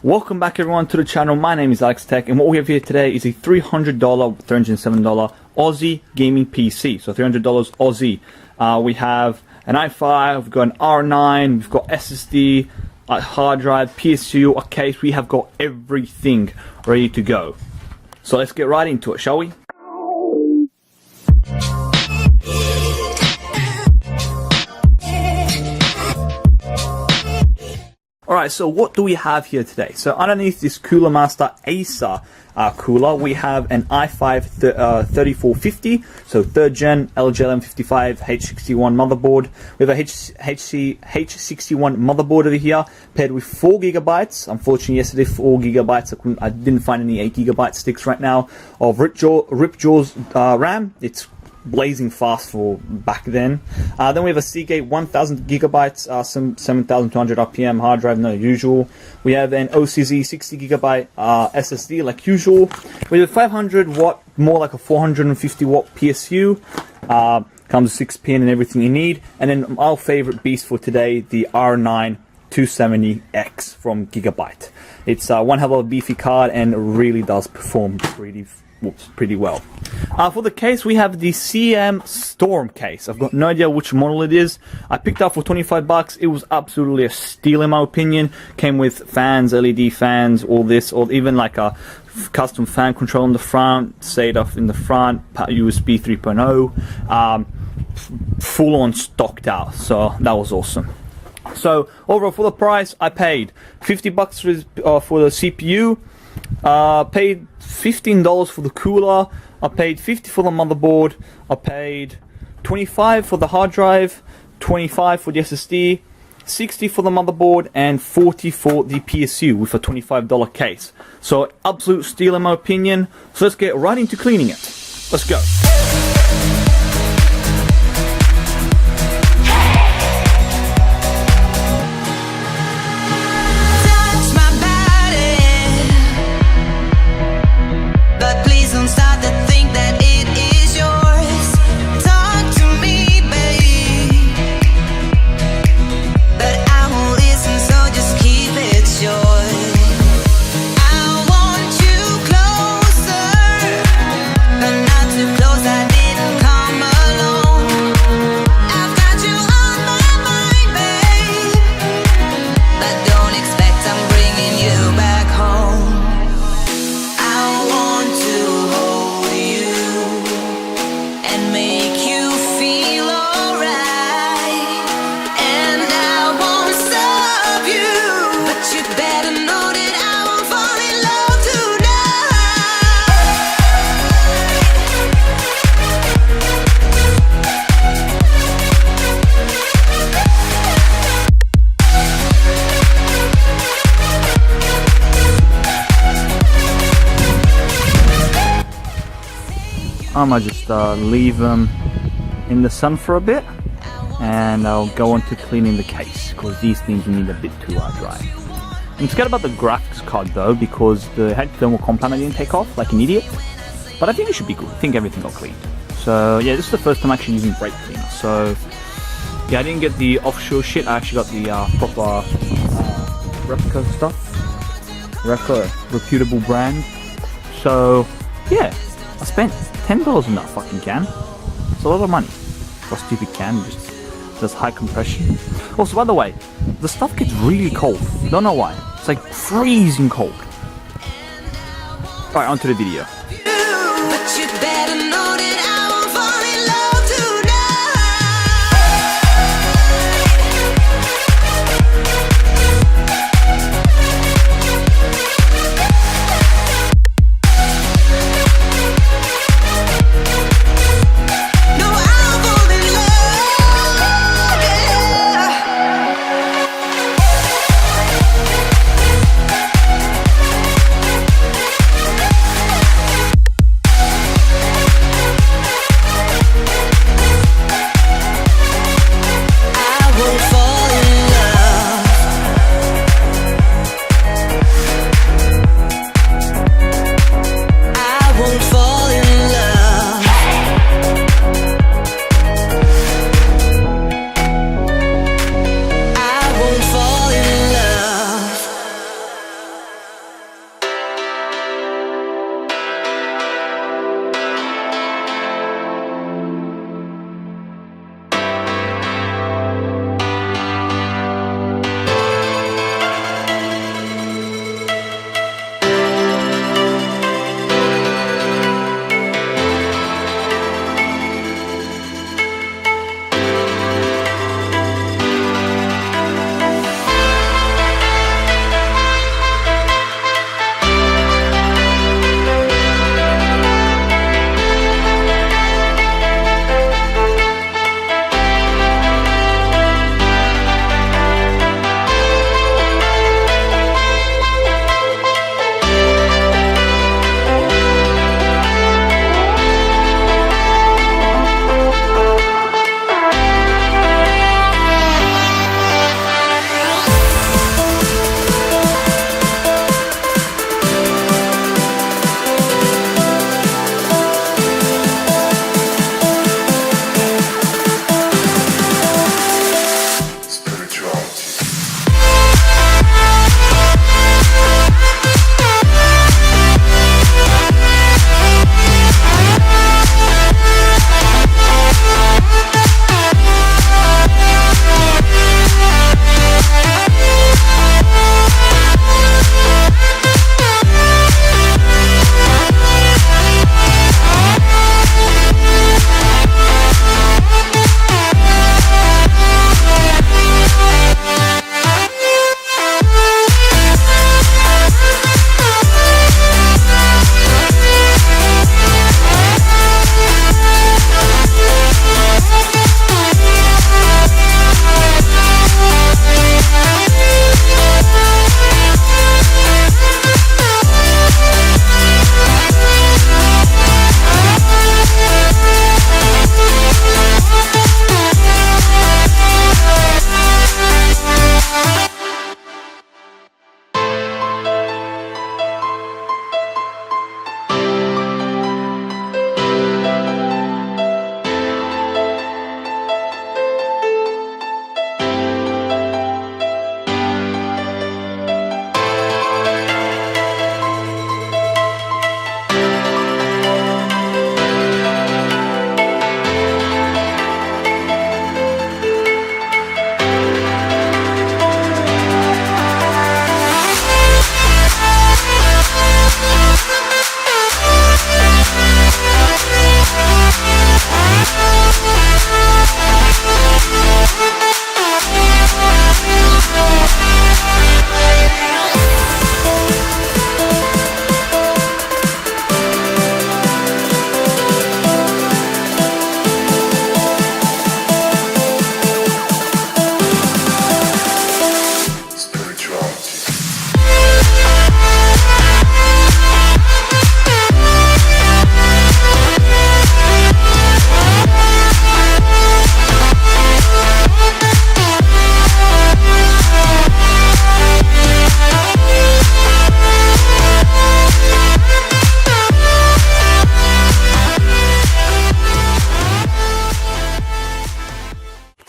Welcome back everyone to the channel. My name is Alex Tech, and what we have here today is a $300, $307 Aussie gaming PC. So $300 Aussie. We have an i5, we've got an R9, we've got SSD, a hard drive, PSU, a case. We have got everything ready to go. So let's get right into it, shall we? Alright, so what do we have here today? So underneath this Cooler Master Acer cooler, we have an i5 3450, so 3rd gen LGLM55 H61 motherboard. We have a H61 motherboard over here, paired with 4 gigabytes. Unfortunately, yesterday 4 gigabytes. I didn't find any 8 gigabyte sticks right now of Ripjaw's RAM. It's blazing fast for back then. Then we have a Seagate 1000 gigabytes, some 7200 RPM hard drive, no usual. We have an OCZ 60 gigabyte SSD like usual. We have a 500 watt, more like a 450 watt PSU. Comes with 6 pin and everything you need. And then our favorite beast for today, the R9 270X from Gigabyte. It's one hell of a beefy card and really does perform pretty well. For the case, we have the CM Storm case. I've got no idea which model it is. I picked up for 25 bucks. It was absolutely a steal in my opinion. Came with fans, LED fans, all this, or even like a custom fan control in the front, SATA in the front, USB 3.0, full on stocked out. So that was awesome. So overall for the price, I paid 50 bucks for the CPU. Paid $15 for the cooler. I paid $50 for the motherboard. I paid $25 for the hard drive, $25 for the SSD, $60 for the motherboard, and $40 for the PSU with a $25 case. So absolute steal in my opinion. So let's get right into cleaning it. Let's go. I might just leave them in the sun for a bit, and I'll go on to cleaning the case because these things need a bit too dry. I'm scared about the graphics card though because the head thermal compound I didn't take off like an idiot, but I think it should be good. I think everything got cleaned. So yeah, this is the first time actually using brake cleaner. So yeah, I didn't get the offshore shit. I actually got the proper replica stuff, reputable brand. So yeah, I spent $10 in that fucking can. It's a lot of money for a stupid can. Just does high compression. Also, by the way, the stuff gets really cold. Don't know why. It's like freezing cold. Alright, on to the video.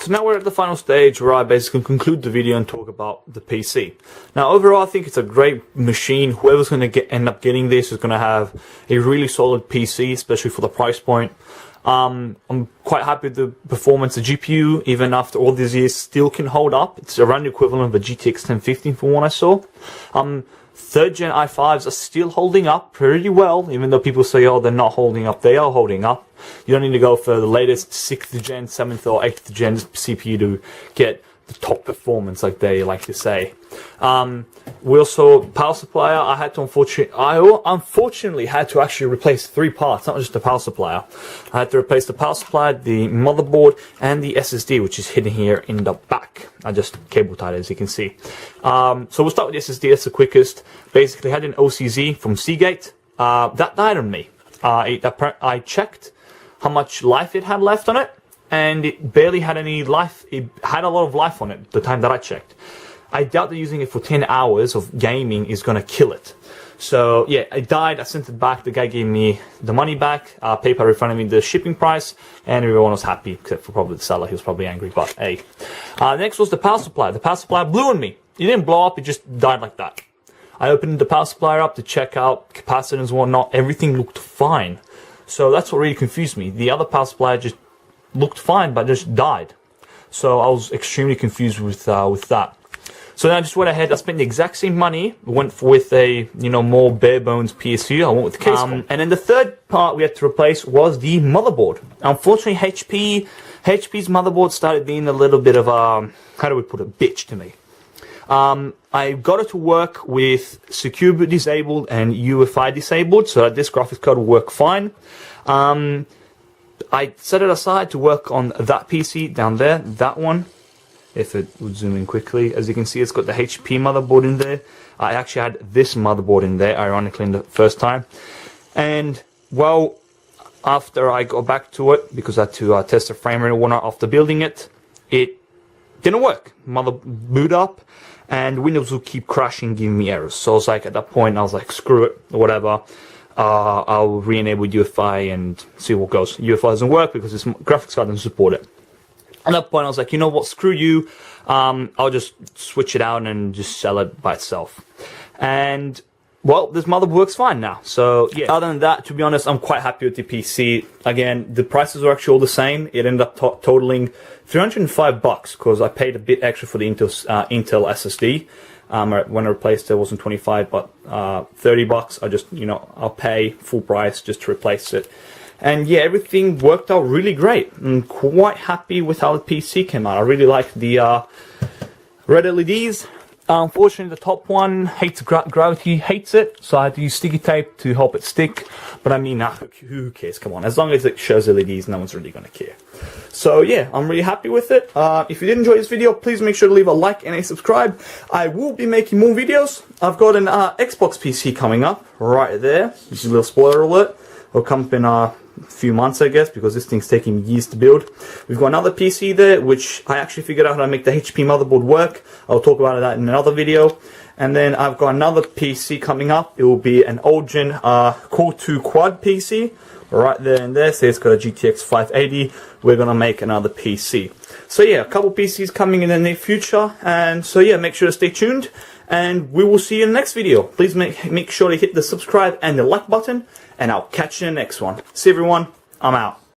So now we're at the final stage where I basically conclude the video and talk about the PC. Now overall I think it's a great machine. Whoever's going to end up getting this is going to have a really solid PC, especially for the price point. I'm quite happy with the performance. The GPU, even after all these years, still can hold up. It's around the equivalent of a GTX 1050 from what I saw. Third gen i5s are still holding up pretty well, even though people say, oh, they're not holding up. They are holding up. You don't need to go for the latest 6th gen, 7th or 8th gen CPU to get the top performance, like they like to say. We also, power supply, I unfortunately had to actually replace 3 parts, not just the power supply. I had to replace the power supply, the motherboard, and the SSD, which is hidden here in the back. I just cable tied it, as you can see. So we'll start with the SSD, that's the quickest. Basically, I had an OCZ from Seagate. That died on me. I checked how much life it had left on it, and it barely had any life. It had a lot of life on it the time that I checked. I doubt that using it for 10 hours of gaming is going to kill it. So yeah, it died. I sent it back. The guy gave me the money back. PayPal refunded me the shipping price, and everyone was happy except for probably the seller. He was probably angry, but hey. Next was the power supply. The power supply blew on me. It didn't blow up. It just died like that. I opened the power supply up to check out capacitors and whatnot. Everything looked fine. So that's what really confused me. The other power supply just looked fine, but just died. So I was extremely confused with that. So then I just went ahead, I spent the exact same money, went with a, more bare bones PSU, I went with the case. And then the third part we had to replace was the motherboard. Unfortunately, HP's motherboard started being a little bit of a, how do we put it, bitch to me. I got it to work with Secure Boot disabled and UEFI disabled, so that this graphics card will work fine. I set it aside to work on that PC down there, that one. If it would zoom in quickly, as you can see, it's got the HP motherboard in there. I actually had this motherboard in there, ironically, in the first time. And, well, after I got back to it, because I had to test the frame rate and whatnot after building it, it didn't work. Boot up, and Windows will keep crashing, giving me errors. So I was like, at that point, I was like, screw it, whatever. I'll re-enable UEFI and see what goes. UEFI doesn't work because this graphics card doesn't support it. At that point, I was like, you know what, screw you. I'll just switch it out and just sell it by itself. And, well, this motherboard works fine now. So, yeah. Other than that, to be honest, I'm quite happy with the PC. Again, the prices are actually all the same. It ended up totaling $305 because I paid a bit extra for the Intel SSD. When I replaced it, it wasn't 25, but $30. I just, I'll pay full price just to replace it. And yeah, everything worked out really great. I'm quite happy with how the PC came out. I really like the red LEDs. Unfortunately, the top one hates gravity, hates it, so I had to use sticky tape to help it stick. But I mean, who cares? Come on, as long as it shows LEDs, no one's really going to care. So yeah, I'm really happy with it. If you did enjoy this video, please make sure to leave a like and a subscribe. I will be making more videos. I've got an Xbox PC coming up right there. This is a little spoiler alert. It'll come up in a few months, I guess, because this thing's taking years to build. We've got another PC there, which I actually figured out how to make the HP motherboard work. I'll talk about that in another video. And then I've got another PC coming up. It will be an old gen Core 2 Quad PC, right there and there. So it's got a GTX 580. We're gonna make another PC. So yeah, a couple PCs coming in the near future. And so yeah, make sure to stay tuned. And we will see you in the next video. Please make sure to hit the subscribe and the like button. And I'll catch you in the next one. See everyone. I'm out.